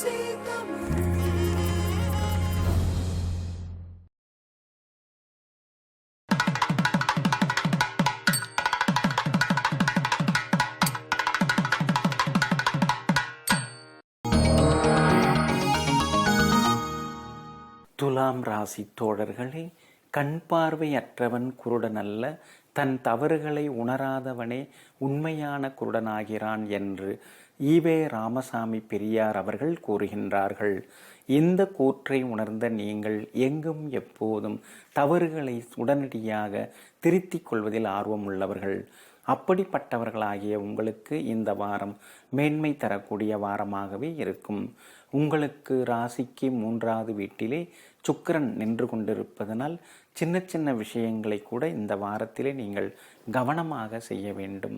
துலாம் ராசி தோழர்களே, கண் பார்வையற்றவன் குருடனல்ல, தன் தவறுகளை உணராதவனே உண்மையான குருடனாகிறான் என்று ஈவே ராமசாமி பெரியார் அவர்கள் கூறுகின்றார்கள். இந்த கூற்றை உணர்ந்த நீங்கள் எங்கும் எப்போதும் தவறுகளை உடனடியாக திருத்திக் கொள்வதில் ஆர்வம் உள்ளவர்கள். அப்படிப்பட்டவர்களாகிய உங்களுக்கு இந்த வாரம் மேன்மை தரக்கூடிய வாரமாகவே இருக்கும். உங்களுக்கு ராசிக்கு 3வது வீட்டிலே சுக்கிரன் நின்று கொண்டிருப்பதனால் சின்ன சின்ன விஷயங்களை கூட இந்த வாரத்திலே நீங்கள் கவனமாக செய்ய வேண்டும்.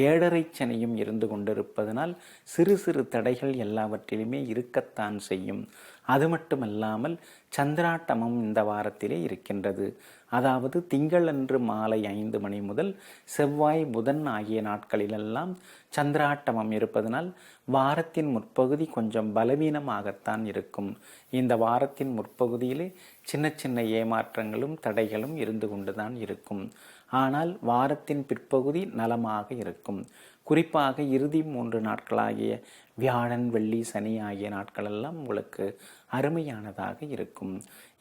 7.5 சனியும் இருந்து கொண்டிருப்பதனால் சிறு சிறு தடைகள் எல்லாவற்றிலுமே இருக்கத்தான் செய்யும். அது மட்டுமல்லாமல் சந்திராட்டமும் இந்த வாரத்திலே இருக்கின்றது. அதாவது திங்களன்று மாலை 5 மணி முதல் செவ்வாய் புதன் ஆகிய நாட்களிலெல்லாம் சந்திராட்டமம் இருப்பதனால் வாரத்தின் முற்பகுதி கொஞ்சம் பலவீனமாகத்தான் இருக்கும். இந்த வாரத்தின் முற்பகுதியிலே சின்ன சின்ன ஏமாற்றங்களும் தடைகளும் இருந்து கொண்டுதான் இருக்கும். ஆனால் வாரத்தின் பிற்பகுதி நலமாக இருக்கும். குறிப்பாக இறுதி 3 நாட்களாகிய வியாழன் வெள்ளி சனி ஆகிய நாட்களெல்லாம் உங்களுக்கு அருமையானதாக இருக்கும்.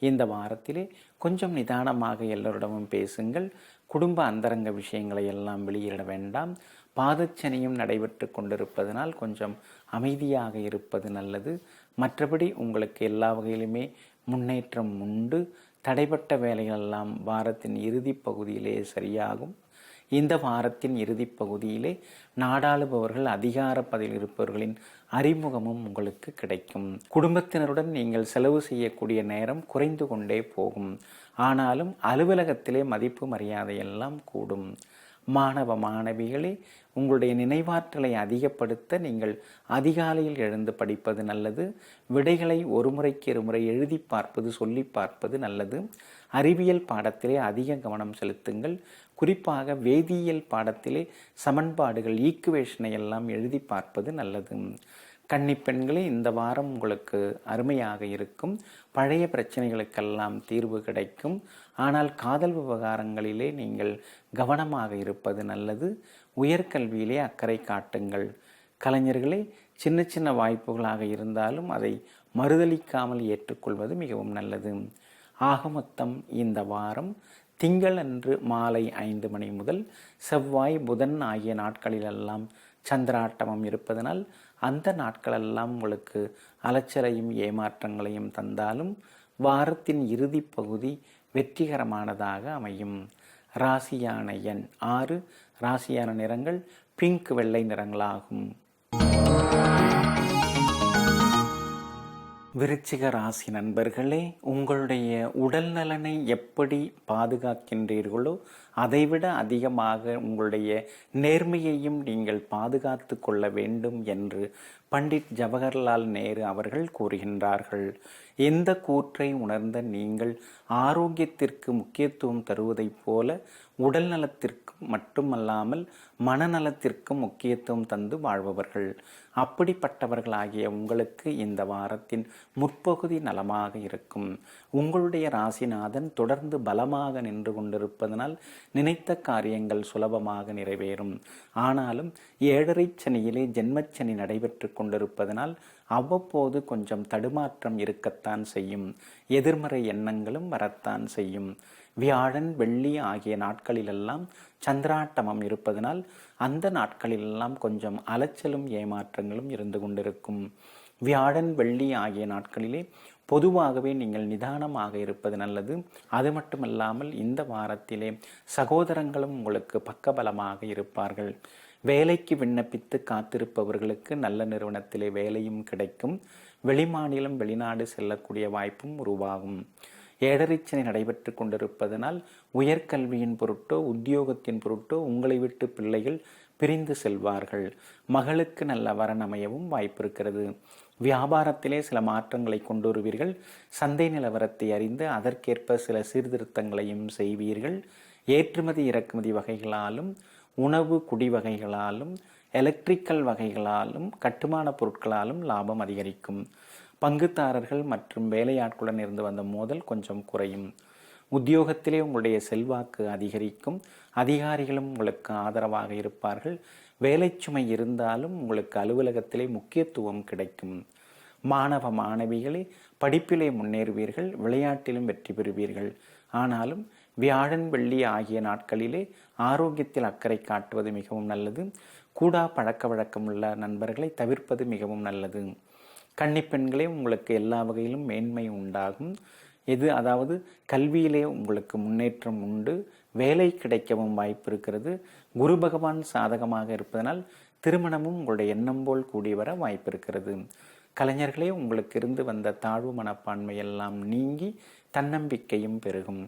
இந்த வாரத்திலே கொஞ்சம் நிதானமாக எல்லோரிடமும் பேசுங்கள். குடும்ப அந்தரங்க விஷயங்களை எல்லாம் வெளியிட வேண்டாம். பாதச்சனியும் நடைபெற்று கொண்டிருப்பதனால் கொஞ்சம் அமைதியாக இருப்பது நல்லது. மற்றபடி உங்களுக்கு எல்லா வகையிலுமே முன்னேற்றம் உண்டு. தடைப்பட்ட வேலைகளெல்லாம் வாரத்தின் இறுதி பகுதியிலே சரியாகும். இந்த வாரத்தின் இறுதி பகுதியிலே நாடாளுபவர்கள் அதிகார பதவியில் இருப்பவர்களின் அறிமுகமும் உங்களுக்கு கிடைக்கும். குடும்பத்தினருடன் நீங்கள் செலவு செய்யக்கூடிய நேரம் குறைந்து கொண்டே போகும். ஆனாலும் அலுவலகத்திலே மதிப்பு மரியாதையெல்லாம் கூடும். மாணவ மாணவிகளே, உங்களுடைய நினைவாற்றலை அதிகப்படுத்த நீங்கள் அதிகாலையில் எழுந்து படிப்பது நல்லது. விடைகளை ஒரு முறைக்கு இருமுறை எழுதி பார்ப்பது சொல்லி பார்ப்பது நல்லது. அறிவியல் பாடத்திலே அதிக கவனம் செலுத்துங்கள். குறிப்பாக வேதியியல் பாடத்திலே சமன்பாடுகள் ஈக்குவேஷனை எல்லாம் எழுதி பார்ப்பது நல்லது. கன்னிப்பெண்களே, இந்த வாரம் உங்களுக்கு அருமையாக இருக்கும். பழைய பிரச்சனைகளுக்கெல்லாம் தீர்வு கிடைக்கும். ஆனால் காதல் விவகாரங்களிலே நீங்கள் கவனமாக இருப்பது நல்லது. உயர்கல்வியிலே அக்கறை காட்டுங்கள். கலைஞர்களே, சின்ன சின்ன வாய்ப்புகளாக இருந்தாலும் அதை மறுதளிக்காமல் ஏற்றுக்கொள்வது மிகவும் நல்லது. ஆக மொத்தம் இந்த வாரம் திங்கள் அன்று மாலை 5 மணி முதல் செவ்வாய் புதன் ஆகிய நாட்களிலெல்லாம் சந்திராட்டமம் இருப்பதனால் அந்த நாட்களெல்லாம் உங்களுக்கு அலைச்சலையும் ஏமாற்றங்களையும் தந்தாலும் வாரத்தின் இறுதி பகுதி வெற்றிகரமானதாக அமையும். ராசியான எண் 6, ராசியான நிறங்கள் பிங்க் வெள்ளை நிறங்களாகும். விருச்சிக ராசி நண்பர்களே, உங்களுடைய உடல் நலனை எப்படி பாதுகாக்கின்றீர்களோ அதைவிட அதிகமாக உங்களுடைய நேர்மையையும் நீங்கள் பாதுகாத்து கொள்ள வேண்டும் என்று பண்டிட் ஜவஹர்லால் நேரு அவர்கள் கூறுகின்றார்கள். எந்த கூற்றை உணர்ந்த நீங்கள் ஆரோக்கியத்திற்கு முக்கியத்துவம் தருவதைப் போல உடல் நலத்திற்கு மட்டுமல்லாமல் மனநலத்திற்கும் முக்கியத்துவம் தந்து வாழ்பவர்கள். அப்படிப்பட்டவர்களாகிய உங்களுக்கு இந்த வாரத்தின் முற்பகுதி நலமாக இருக்கும். உங்களுடைய ராசிநாதன் தொடர்ந்து பலமாக நின்று கொண்டிருப்பதனால் நினைத்த காரியங்கள் சுலபமாக நிறைவேறும். ஆனாலும் 7.5 சனியிலே ஜென்மச்சனி நடைபெற்று கொண்டிருப்பதனால் அவ்வப்போது கொஞ்சம் தடுமாற்றம் இருக்கத்தான் செய்யும். எதிர்மறை எண்ணங்களும் வரத்தான் செய்யும். வியாழன் வெள்ளி ஆகிய நாட்களிலெல்லாம் சந்திராட்டமம் இருப்பதனால் அந்த நாட்களிலெல்லாம் கொஞ்சம் அலைச்சலும் ஏமாற்றங்களும் இருந்து கொண்டிருக்கும். வியாழன் வெள்ளி ஆகிய நாட்களிலே பொதுவாகவே நீங்கள் நிதானமாக இருப்பது நல்லது. அது மட்டுமல்லாமல் இந்த வாரத்திலே சகோதரங்களும் உங்களுக்கு பக்கபலமாக இருப்பார்கள். வேலைக்கு விண்ணப்பித்து காத்திருப்பவர்களுக்கு நல்ல நிறுவனத்திலே வேலையும் கிடைக்கும். வெளிமாநிலம் வெளிநாடு செல்லக்கூடிய வாய்ப்பும் உருவாகும். 7.5 சனி நடைபெற்று கொண்டிருப்பதனால் உயர்கல்வியின் பொருட்டோ உத்தியோகத்தின் பொருட்டோ உங்களை விட்டு பிள்ளைகள் பிரிந்து செல்வார்கள். மகளுக்கு நல்ல வரன் அமையவும் வாய்ப்பு இருக்கிறது. வியாபாரத்திலே சில மாற்றங்களை கொண்டு வருவீர்கள். சந்தை நிலவரத்தை அறிந்து அதற்கேற்ப சில சீர்திருத்தங்களையும் செய்வீர்கள். ஏற்றுமதி இறக்குமதி வகைகளாலும் உணவு குடி வகைகளாலும் எலக்ட்ரிக்கல் வகைகளாலும் கட்டுமான பொருட்களாலும் லாபம் அதிகரிக்கும். பங்குதாரர்கள் மற்றும் வேலையாட்களுடன் இருந்து வந்த மோதல் கொஞ்சம் குறையும். உத்தியோகத்திலே உங்களுடைய செல்வாக்கு அதிகரிக்கும். அதிகாரிகளும் உங்களுக்கு ஆதரவாக இருப்பார்கள். வேலைச்சுமை இருந்தாலும் உங்களுக்கு அலுவலகத்திலே முக்கியத்துவம் கிடைக்கும். மாணவ மாணவிகளே, படிப்பிலே முன்னேறுவீர்கள், விளையாட்டிலும் வெற்றி பெறுவீர்கள். ஆனாலும் வியாழன் வெள்ளி ஆகிய நாட்களிலே ஆரோக்கியத்தில் அக்கறை காட்டுவது மிகவும் நல்லது. கூடா பழக்க வழக்கமுள்ள நண்பர்களை தவிர்ப்பது மிகவும் நல்லது. கன்னிப்பெண்களே, உங்களுக்கு எல்லா வகையிலும் மேன்மை உண்டாகும். அதாவது கல்வியிலே உங்களுக்கு முன்னேற்றம் உண்டு. வேலை கிடைக்கவும் வாய்ப்பு இருக்கிறது. குரு பகவான் சாதகமாக இருப்பதனால் திருமணமும் உங்களுடைய எண்ணம் போல் கூடி வர வாய்ப்பு இருக்கிறது. கலைஞர்களே, உங்களுக்கு இருந்து வந்த தாழ்வு மனப்பான்மை எல்லாம் நீங்கி தன்னம்பிக்கையும் பெருகும்.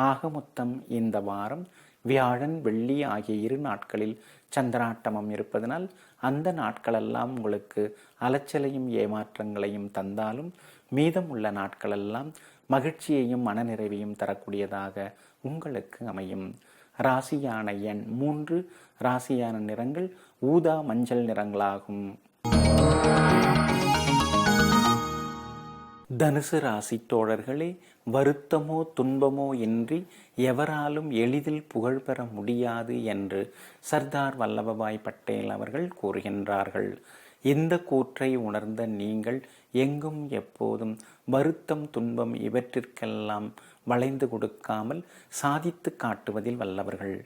ஆக மொத்தம் இந்த வாரம் வியாழன் வெள்ளி ஆகிய 2 நாட்களில் சந்திராட்டமம் இருப்பதனால் அந்த நாட்களெல்லாம் உங்களுக்கு அலைச்சலையும் ஏமாற்றங்களையும் தந்தாலும் மீதம் உள்ள நாட்களெல்லாம் மகிழ்ச்சியையும் மனநிறைவையும் தரக்கூடியதாக உங்களுக்கு அமையும். ராசியான எண் 3, ராசியான நிறங்கள் ஊதா மஞ்சள் நிறங்களாகும். தனுசு ராசி தோழர்களே, வருத்தமோ துன்பமோ இன்றி எவராலும் எளிதில் புகழ் பெற முடியாது என்று சர்தார் வல்லபாய் பட்டேல் அவர்கள் கூறுகின்றார்கள். இந்த கூற்றை உணர்ந்த நீங்கள் எங்கும் எப்போதும் வருத்தம் துன்பம் இவற்றிற்கெல்லாம் வளைந்து கொடுக்காமல் சாதித்து காட்டுவதில் வல்லவர்கள்.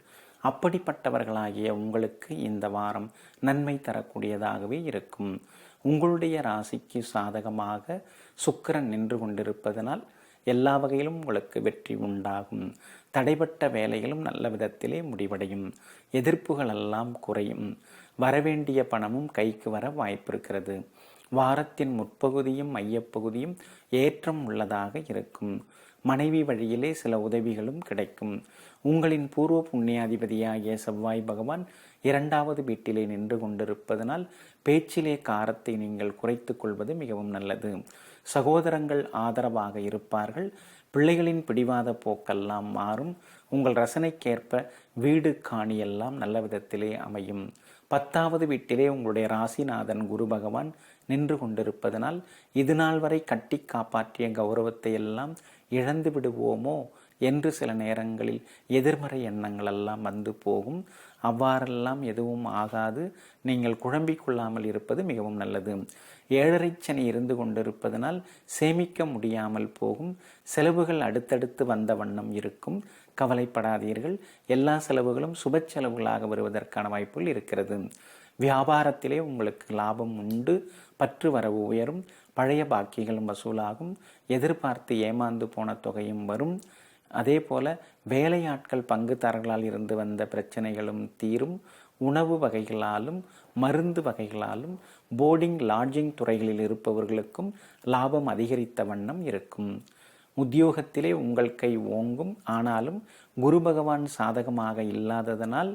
அப்படிப்பட்டவர்களாகிய உங்களுக்கு இந்த வாரம் நன்மை தரக்கூடியதாகவே இருக்கும். உங்களுடைய ராசிக்கு சாதகமாக சுக்கிரன் நின்று கொண்டிருப்பதனால் எல்லா வகையிலும் உங்களுக்கு வெற்றி உண்டாகும். தடைப்பட்ட வேலைகளும் நல்ல விதத்திலே முடிவடையும். எதிர்ப்புகள் எல்லாம் குறையும். வரவேண்டிய பணமும் கைக்கு வர வாய்ப்பிருக்கிறது. வாரத்தின் முற்பகுதியும் மையப்பகுதியும் ஏற்றம் உள்ளதாக இருக்கும். மனைவி வழியிலே சில உதவிகளும் கிடைக்கும். உங்களின் பூர்வ புண்ணியாதிபதியாகிய செவ்வாய் பகவான் 2வது வீட்டிலே நின்று கொண்டிருப்பதனால் பேச்சிலே காரத்தை நீங்கள் குறைத்து கொள்வது மிகவும் நல்லது. சகோதரங்கள் ஆதரவாக இருப்பார்கள். பிள்ளைகளின் பிடிவாத போக்கெல்லாம் மாறும். உங்கள் ரசனைக்கேற்ப வீடு காணி எல்லாம் நல்ல விதத்திலே அமையும். 10வது வீட்டிலே உங்களுடைய ராசிநாதன் குரு பகவான் நின்று கொண்டிருப்பதனால் இதுநாள் வரை கட்டி காப்பாற்றிய கௌரவத்தை எல்லாம் இழந்து விடுவோமோ என்று சில நேரங்களில் எதிர்மறை எண்ணங்கள் எல்லாம் வந்து போகும். அவ்வாறெல்லாம் எதுவும் ஆகாது. நீங்கள் குழம்பிக் கொள்ளாமல் இருப்பது மிகவும் நல்லது. 7.5 சனி இருந்து கொண்டிருப்பதனால் சேமிக்க முடியாமல் போகும். செலவுகள் அடுத்தடுத்து வந்த வண்ணம் இருக்கும். கவலைப்படாதீர்கள். எல்லா செலவுகளும் சுப செலவுகளாக வருவதற்கான வாய்ப்புகள் இருக்கிறது. வியாபாரத்திலே உங்களுக்கு லாபம் உண்டு. பற்று வரவு உயரும். பழைய பாக்கிகளும் வசூலாகும். எதிர்பார்த்து ஏமாந்து போன தொகையும் வரும். அதே போல வேலையாட்கள் பங்குதாரர்களால் இருந்து வந்த பிரச்சனைகளும் தீரும். உணவு வகைகளாலும் மருந்து வகைகளாலும் போர்டிங் லாட்ஜிங் துறைகளில் இருப்பவர்களுக்கும் லாபம் அதிகரித்த வண்ணம் இருக்கும். உத்தியோகத்திலே உங்கள் கை ஓங்கும். ஆனாலும் குரு பகவான் சாதகமாக இல்லாததனால்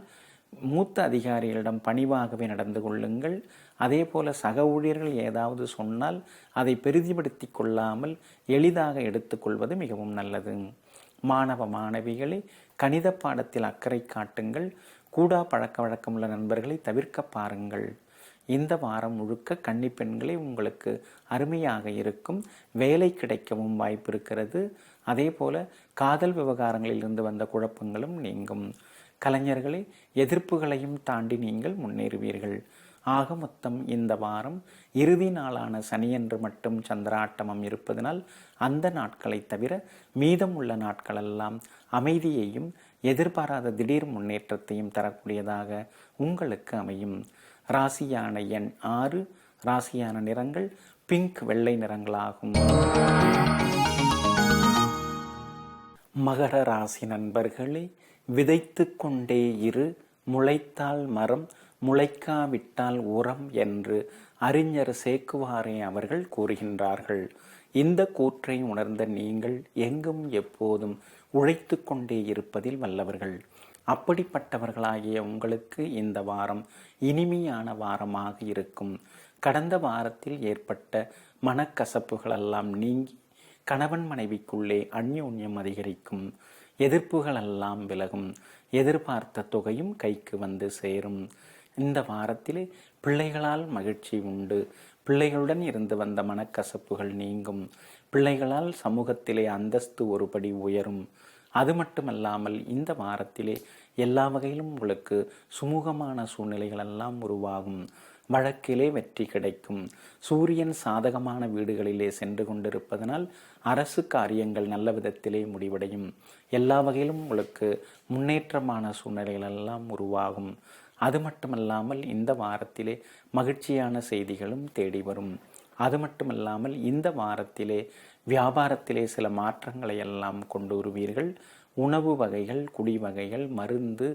மூத்த அதிகாரிகளிடம் பணிவாகவே நடந்து கொள்ளுங்கள். அதே போல சக ஊழியர்கள் ஏதாவது சொன்னால் அதை பெரிதிப்படுத்தி கொள்ளாமல் எளிதாக எடுத்துக்கொள்வது மிகவும் நல்லது. மாணவ மாணவிகளை கணித பாடத்தில் அக்கறை காட்டுங்கள். கூடா பழக்க வழக்கமுள்ள நண்பர்களை தவிர்க்க பாருங்கள். இந்த வாரம் முழுக்க கன்னிப்பெண்களே உங்களுக்கு அருமையாக இருக்கும். வேலை கிடைக்கவும் வாய்ப்பு இருக்கிறது. அதே போல காதல் விவகாரங்களில் இருந்து வந்த குழப்பங்களும் நீங்கும். கலைஞர்களே, எதிர்ப்புகளையும் தாண்டி நீங்கள் முன்னேறுவீர்கள். ஆக மொத்தம் இந்த வாரம் இறுதி நாளான சனியன்று மட்டும் சந்திராட்டமம் இருப்பதனால் அந்த நாட்களை தவிர மீதம் உள்ள நாட்களெல்லாம் அமைதியையும் எதிர்பாராத திடீர் முன்னேற்றத்தையும் தரக்கூடியதாக உங்களுக்கு அமையும். ராசியான எண் 6, ராசியான நிறங்கள் பிங்க் வெள்ளை நிறங்களாகும். மகர ராசி நண்பர்களே, விதைத்து கொண்டே இரு, முளைத்தால் மரம், முளைக்காவிட்டால் உரம் என்று அறிஞர் சேக்குவாரே அவர்கள் கூறுகின்றார்கள். இந்த கூற்றை உணர்ந்த நீங்கள் எங்கும் எப்போதும் உழைத்து கொண்டே இருப்பதில் வல்லவர்கள். அப்படிப்பட்டவர்களாகிய உங்களுக்கு இந்த வாரம் இனிமையான வாரமாக இருக்கும். கடந்த வாரத்தில் ஏற்பட்ட மனக்கசப்புகளெல்லாம் நீங்கி கணவன் மனைவிக்குள்ளே அந்யோன்யம் அதிகரிக்கும். எதிர்ப்புகளெல்லாம் விலகும். எதிர்பார்த்த தொகையும் கைக்கு வந்து சேரும். இந்த வாரத்திலே பிள்ளைகளால் மகிழ்ச்சி உண்டு. பிள்ளைகளுடன் இருந்து வந்த மனக்கசப்புகள் நீங்கும். பிள்ளைகளால் சமூகத்திலே அந்தஸ்து ஒருபடி உயரும். அது மட்டுமல்லாமல் இந்த வாரத்திலே எல்லா வகையிலும் உங்களுக்கு சுமூகமான சூழ்நிலைகள் எல்லாம் உருவாகும். வழக்கிலே வெற்றி கிடைக்கும். சூரியன் சாதகமான வீடுகளிலே சென்று கொண்டிருப்பதனால் அரசு காரியங்கள் நல்ல விதத்திலே முடிவடையும். எல்லா வகையிலும் உங்களுக்கு முன்னேற்றமான சூழ்நிலைகள் எல்லாம் உருவாகும். அது மட்டுமல்லாமல் இந்த வாரத்திலே மகிழ்ச்சியான செய்திகளும் தேடி வரும். அது மட்டுமல்லாமல் இந்த வாரத்திலே வியாபாரத்திலே சில மாற்றங்களை எல்லாம் கொண்டு வருவீர்கள். உணவு வகைகள், குடி வகைகள், மருந்து,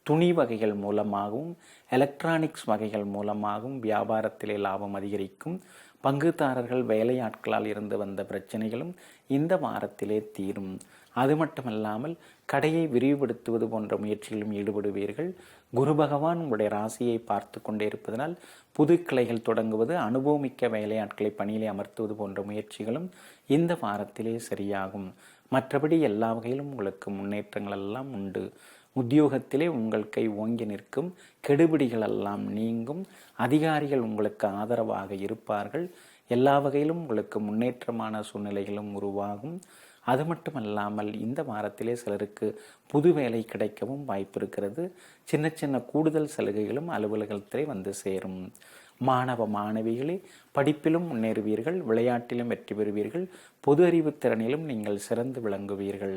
துணி வகைகள் மூலமாகவும் எலக்ட்ரானிக்ஸ் வகைகள் மூலமாகவும் வியாபாரத்திலே லாபம் அதிகரிக்கும். பங்குதாரர்கள் வேலையாட்களால் இருந்து வந்த பிரச்சனைகளும் இந்த வாரத்திலே தீரும். அது மட்டுமல்லாமல் கடையை விரிவுபடுத்துவது போன்ற முயற்சிகளிலும் ஈடுபடுவீர்கள். குரு பகவான் உங்களுடைய ராசியை பார்த்து கொண்டே இருப்பதனால் புது கிளைகள் தொடங்குவது, அனுபவமிக்க வேலையாட்களை பணியிலே அமர்த்துவது போன்ற முயற்சிகளும் இந்த வாரத்திலே சரியாகும். மற்றபடி எல்லா வகையிலும் உங்களுக்கு முன்னேற்றங்கள் எல்லாம் உண்டு. உத்தியோகத்திலே உங்கள் கை ஓங்கி நிற்கும். கெடுபிடிகள் எல்லாம் நீங்கும். அதிகாரிகள் உங்களுக்கு ஆதரவாக இருப்பார்கள். எல்லா வகையிலும் உங்களுக்கு முன்னேற்றமான சூழ்நிலைகளும் உருவாகும். அது மட்டுமல்லாமல் இந்த வாரத்திலே சிலருக்கு புது வேலை கிடைக்கவும் வாய்ப்பு இருக்கிறது. சின்ன சின்ன கூடுதல் சலுகைகளும் அலுவலகத்திலே வந்து சேரும். மாணவ மாணவிகளே, படிப்பிலும் முன்னேறுவீர்கள். விளையாட்டிலும் வெற்றி பெறுவீர்கள். பொது அறிவு திறனிலும் நீங்கள் சிறந்து விளங்குவீர்கள்.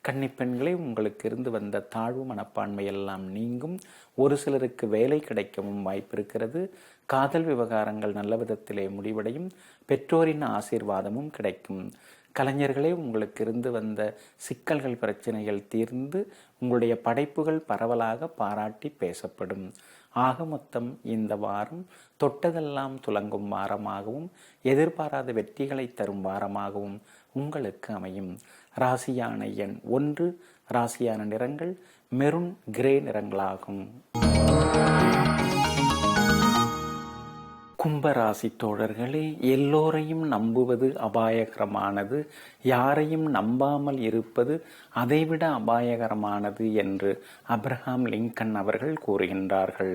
கன்னிப்பெண்களே, உங்களுக்கு இருந்து வந்த தாழ்வு மனப்பான்மை எல்லாம் நீங்கும். ஒரு சிலருக்கு வேலை கிடைக்கவும் வாய்ப்பு இருக்கிறது. காதல் விவகாரங்கள் நல்ல விதத்திலே முடிவடையும். பெற்றோரின் ஆசீர்வாதமும் கிடைக்கும். கலைஞர்களே, உங்களுக்கு இருந்து வந்த சிக்கல்கள், பிரச்சனைகள் தீர்ந்து உங்களுடைய படைப்புகள் பரவலாக பாராட்டி பேசப்படும். ஆக மொத்தம் இந்த வாரம் தொட்டதெல்லாம் துலங்கும் வாரமாகவும் எதிர்பாராத வெற்றிகளை தரும் வாரமாகவும் உங்களுக்கு அமையும். ராசியான எண் 1. ராசியான நிறங்கள் மெரூன், கிரே நிறங்களாகும். கும்பராசி தோழர்களே, எல்லோரையும் நம்புவது அபாயகரமானது. யாரையும் நம்பாமல் இருப்பது அதைவிட அபாயகரமானது என்று அப்ரஹாம் லிங்கன் அவர்கள் கூறுகின்றார்கள்.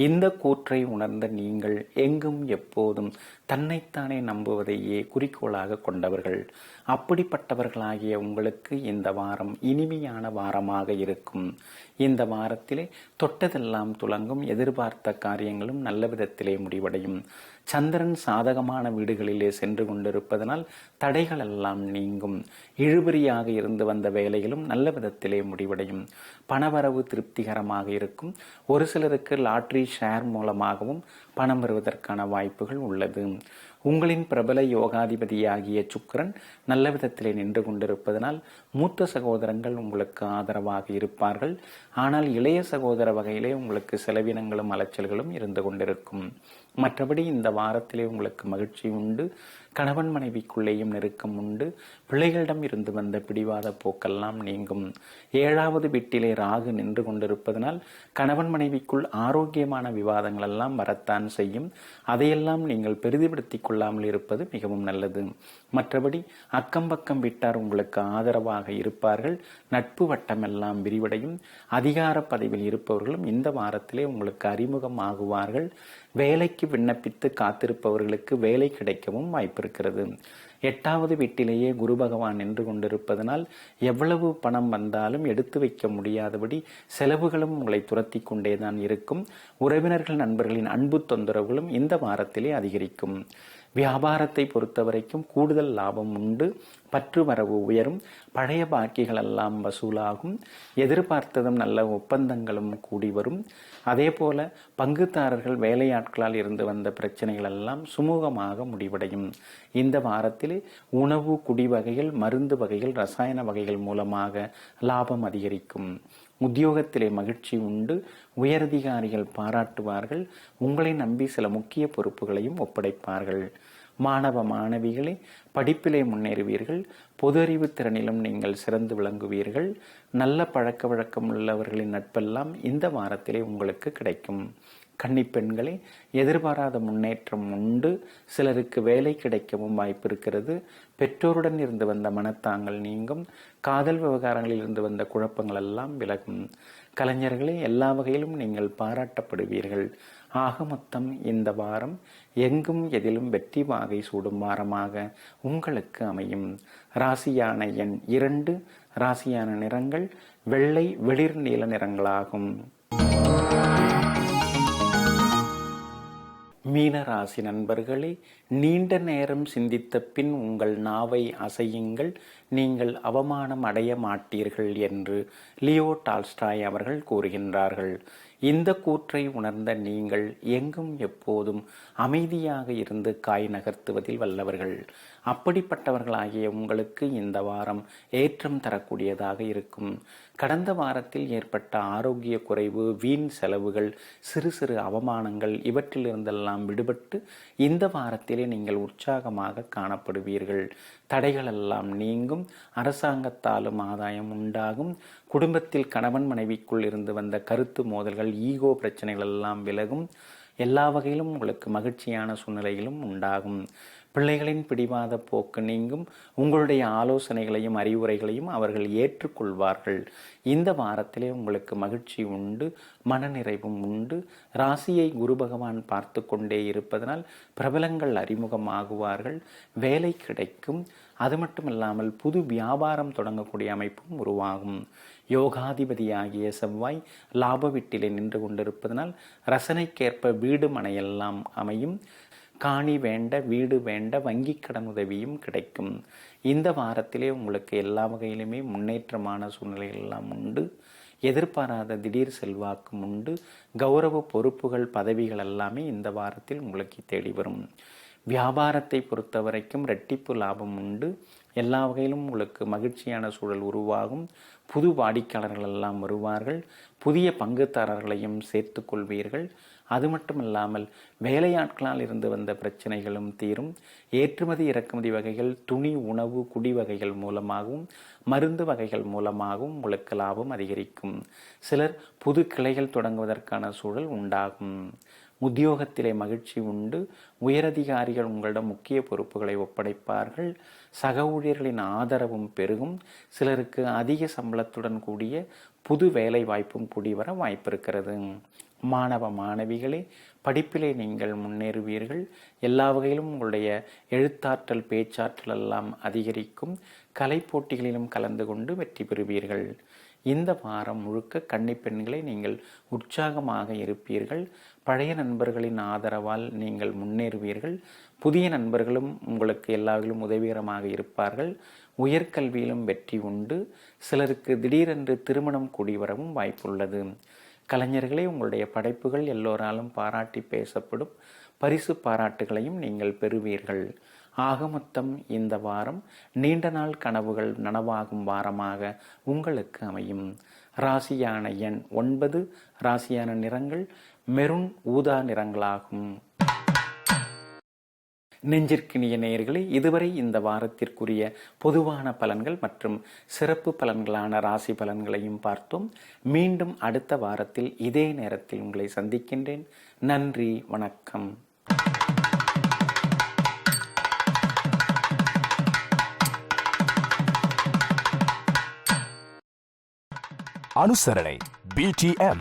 இந்த கூற்றை உணர்ந்த நீங்கள் எங்கும் எப்போதும் தன்னைத்தானே நம்புவதையே குறிக்கோளாக கொண்டவர்கள். அப்படிப்பட்டவர்களாகிய உங்களுக்கு இந்த வாரம் இனிமையான வாரமாக இருக்கும். இந்த வாரத்திலே தொட்டதெல்லாம் துலங்கும். எதிர்பார்த்த காரியங்களும் நல்ல விதத்திலே முடிவடையும். சந்திரன் சாதகமான வீடுகளிலே சென்று கொண்டிருப்பதனால் தடைகள் எல்லாம் நீங்கும். இழுபறியாக இருந்து வந்த வேலைகளும் நல்ல விதத்திலே முடிவடையும். பணவரவு திருப்திகரமாக இருக்கும். ஒரு சிலருக்கு லாட்டரி, ஷேர் மூலமாகவும் பணம் வருவதற்கான வாய்ப்புகள் உள்ளது. உங்களின் பிரபல யோகாதிபதியாகிய சுக்கிரன் நல்ல விதத்திலே நின்று கொண்டிருப்பதனால் மூத்த சகோதரங்கள் உங்களுக்கு ஆதரவாக இருப்பார்கள். ஆனால் இளைய சகோதர வகையிலே உங்களுக்கு செலவினங்களும் அலைச்சல்களும் இருந்து கொண்டிருக்கும். மற்றபடி இந்த வாரத்திலே உங்களுக்கு மகிழ்ச்சி உண்டு. கணவன் மனைவிக்குள்ளேயும் நெருக்கம் உண்டு. பிள்ளைகளிடம் இருந்து வந்த பிடிவாத போக்கெல்லாம் நீங்கும். 7வது வீட்டிலே ராகு நின்று கொண்டிருப்பதனால் கணவன் மனைவிக்குள் ஆரோக்கியமான விவாதங்கள் எல்லாம் வரத்தான் செய்யும். அதையெல்லாம் நீங்கள் பெரிதுபடுத்திக் கொள்ளாமல் இருப்பது மிகவும் நல்லது. மற்றபடி அக்கம் பக்கம் வீட்டார் உங்களுக்கு ஆதரவாக இருப்பார்கள். நட்பு வட்டம் எல்லாம் விரிவடையும். அதிகார பதவியில் இருப்பவர்களும் இந்த வாரத்திலே உங்களுக்கு அறிமுகம் ஆகுவார்கள். வேலைக்கு விண்ணப்பித்து காத்திருப்பவர்களுக்கு வேலை கிடைக்கவும் வாய்ப்பு இருக்கிறது. 8வது வீட்டிலேயே குரு பகவான் நின்று கொண்டிருப்பதனால் எவ்வளவு பணம் வந்தாலும் எடுத்து வைக்க முடியாதபடி செலவுகளும் உங்களை துரத்தி கொண்டேதான் இருக்கும். உறவினர்கள், நண்பர்களின் அன்பு தொந்தரவுகளும் இந்த வாரத்திலே அதிகரிக்கும். வியாபாரத்தை பொறுத்தவரைக்கும் கூடுதல் லாபம் உண்டு. பற்று வரவு உயரும். பழைய பாக்கிகள் எல்லாம் வசூலாகும். எதிர்பார்த்ததும் நல்ல ஒப்பந்தங்களும் கூடி வரும். அதே போல பங்குதாரர்கள், வேலையாட்களால் இருந்து வந்த பிரச்சனைகள் எல்லாம் சுமூகமாக முடிவடையும். இந்த வாரத்திலே உணவு, குடி வகைகள், மருந்து வகைகள், ரசாயன வகைகள் மூலமாக லாபம் அதிகரிக்கும். உத்தியோகத்திலே மகிழ்ச்சி உண்டு. உயரதிகாரிகள் பாராட்டுவார்கள். உங்களை நம்பி சில முக்கிய பொறுப்புகளையும் ஒப்படைப்பார்கள். மாணவ மாணவிகளே, படிப்பிலே முன்னேறுவீர்கள். பொது அறிவு திறனிலும் நீங்கள் சிறந்து விளங்குவீர்கள். நல்ல பழக்க வழக்கம் உள்ளவர்களின் நட்பெல்லாம் இந்த வாரத்திலே உங்களுக்கு கிடைக்கும். கன்னிப்பெண்களே, எதிர்பாராத முன்னேற்றம் உண்டு. சிலருக்கு வேலை கிடைக்கவும் வாய்ப்பு இருக்கிறது. பெற்றோருடன் இருந்து வந்த மனத்தாங்கள் நீங்கும். காதல் விவகாரங்களில் இருந்து வந்த குழப்பங்கள் எல்லாம் விலகும். கலைஞர்களே, எல்லா வகையிலும் நீங்கள் பாராட்டப்படுவீர்கள். ஆக மொத்தம் இந்த வாரம் எங்கும் எதிலும் வெற்றி வாகை சூடும் வாரமாக உங்களுக்கு அமையும். ராசியான எண் 2, ராசியான நிறங்கள் வெள்ளை, வெளிர் நீல நிறங்களாகும். மீன ராசி நண்பர்களே, நீண்ட நேரம் சிந்தித்த பின் உங்கள் நாவை அசையுங்கள், நீங்கள் அவமானம் அடைய மாட்டீர்கள் என்று லியோ டால்ஸ்டாய் அவர்கள் கூறுகின்றார்கள். இந்த கூற்றை உணர்ந்த நீங்கள் எங்கும் எப்போதும் அமைதியாக இருந்து காய் நகர்த்துவதில் வல்லவர்கள். அப்படிப்பட்டவர்களாகிய உங்களுக்கு இந்த வாரம் ஏற்றம் தரக்கூடியதாக இருக்கும். கடந்த வாரத்தில் ஏற்பட்ட ஆரோக்கிய குறைவு, வீண் செலவுகள், சிறு சிறு அவமானங்கள் இவற்றிலிருந்தெல்லாம் விடுபட்டு இந்த வாரத்திலே நீங்கள் உற்சாகமாக காணப்படுவீர்கள். தடைகளெல்லாம் நீங்கும். அரசாங்கத்தாலும் ஆதாயம் உண்டாகும். குடும்பத்தில் கணவன் மனைவிக்குள் இருந்து வந்த கருத்து மோதல்கள், ஈகோ பிரச்சனைகள் எல்லாம் விலகும். எல்லா வகையிலும் உங்களுக்கு மகிழ்ச்சியான சூழ்நிலைகளும் உண்டாகும். பிள்ளைகளின் பிடிவாத போக்கு நீங்கும். உங்களுடைய ஆலோசனைகளையும் அறிவுரைகளையும் அவர்கள் ஏற்றுக்கொள்வார்கள். இந்த வாரத்திலே உங்களுக்கு மகிழ்ச்சி உண்டு, மனநிறைவும் உண்டு. ராசியை குரு பகவான் பார்த்து கொண்டே இருப்பதனால் பிரபலங்கள் அறிமுகமாகுவார்கள், வேலை கிடைக்கும். அது மட்டுமில்லாமல் புது வியாபாரம் தொடங்கக்கூடிய அமைப்பும் உருவாகும். யோகாதிபதியாகிய செவ்வாய் லாப வீட்டிலே நின்று கொண்டிருப்பதனால் ரசனைக்கேற்ப வீடு மனையெல்லாம் அமையும். காணி வேண்ட, வீடு வேண்ட, வங்கி கடன் உதவியும் கிடைக்கும். இந்த வாரத்திலே உங்களுக்கு எல்லா வகையிலுமே முன்னேற்றமான சூழ்நிலைகள் எல்லாம் உண்டு. எதிர்பாராத திடீர் செல்வாக்கும் உண்டு. கௌரவ பொறுப்புகள், பதவிகள் எல்லாமே இந்த வாரத்தில் உங்களுக்கு தேடி வரும். வியாபாரத்தை பொறுத்த வரைக்கும் இரட்டிப்பு லாபம் உண்டு. எல்லா வகையிலும் உங்களுக்கு மகிழ்ச்சியான சூழல் உருவாகும். புது வாடிக்கையாளர்கள் எல்லாம் வருவார்கள். புதிய பங்குதாரர்களையும் சேர்த்து கொள்வீர்கள். அது மட்டுமல்லாமல் வேலையாட்களால் இருந்து வந்த பிரச்சனைகளும் தீரும். ஏற்றுமதி இறக்குமதி வகைகள், துணி, உணவு, குடி வகைகள் மூலமாகவும் மருந்து வகைகள் மூலமாகவும் உங்களுக்கு லாபம் அதிகரிக்கும். சிலர் புது கிளைகள் தொடங்குவதற்கான சூழல் உண்டாகும். உத்தியோகத்திலே மகிழ்ச்சி உண்டு. உயரதிகாரிகள் உங்களிடம் முக்கிய பொறுப்புகளை ஒப்படைப்பார்கள். சக ஊழியர்களின் ஆதரவும் பெருகும். சிலருக்கு அதிக சம்பளத்துடன் கூடிய புது வேலை வாய்ப்பும் கூடி வர வாய்ப்பிருக்கிறது. மாணவ மாணவிகளே, படிப்பிலே நீங்கள் முன்னேறுவீர்கள். எல்லா வகையிலும் உங்களுடைய எழுத்தாற்றல், பேச்சாற்றல் எல்லாம் அதிகரிக்கும். கலை போட்டிகளிலும் கலந்து கொண்டு வெற்றி பெறுவீர்கள். இந்த வாரம் முழுக்க கன்னிப்பெண்களை நீங்கள் உற்சாகமாக இருப்பீர்கள். பழைய நண்பர்களின் ஆதரவால் நீங்கள் முன்னேறுவீர்கள். புதிய நண்பர்களும் உங்களுக்கு எல்லாவிலும் உதவிகரமாக இருப்பார்கள். உயர்கல்வியிலும் வெற்றி உண்டு. சிலருக்கு திடீரென்று திருமணம் கூடி வரவும் வாய்ப்புள்ளது. கலைஞர்களே, உங்களுடைய படைப்புகள் எல்லோராலும் பாராட்டி பேசப்படும். பரிசு பாராட்டுகளையும் நீங்கள் பெறுவீர்கள். ஆக மொத்தம் இந்த வாரம் நீண்ட நாள் கனவுகள் நனவாகும் வாரமாக உங்களுக்கு அமையும். ராசியான எண் 9, ராசியான நிறங்கள் மெரூன், ஊதா நிறங்களாகும். நெஞ்சிற்கினிய நேயர்களே, இதுவரை இந்த வாரத்திற்குரிய பொதுவான பலன்கள் மற்றும் சிறப்பு பலன்களான ராசி பலன்களையும் பார்த்தோம். மீண்டும் அடுத்த வாரத்தில் இதே நேரத்தில் உங்களை சந்திக்கின்றேன். நன்றி, வணக்கம். ಅನುಸರಣೆ BTM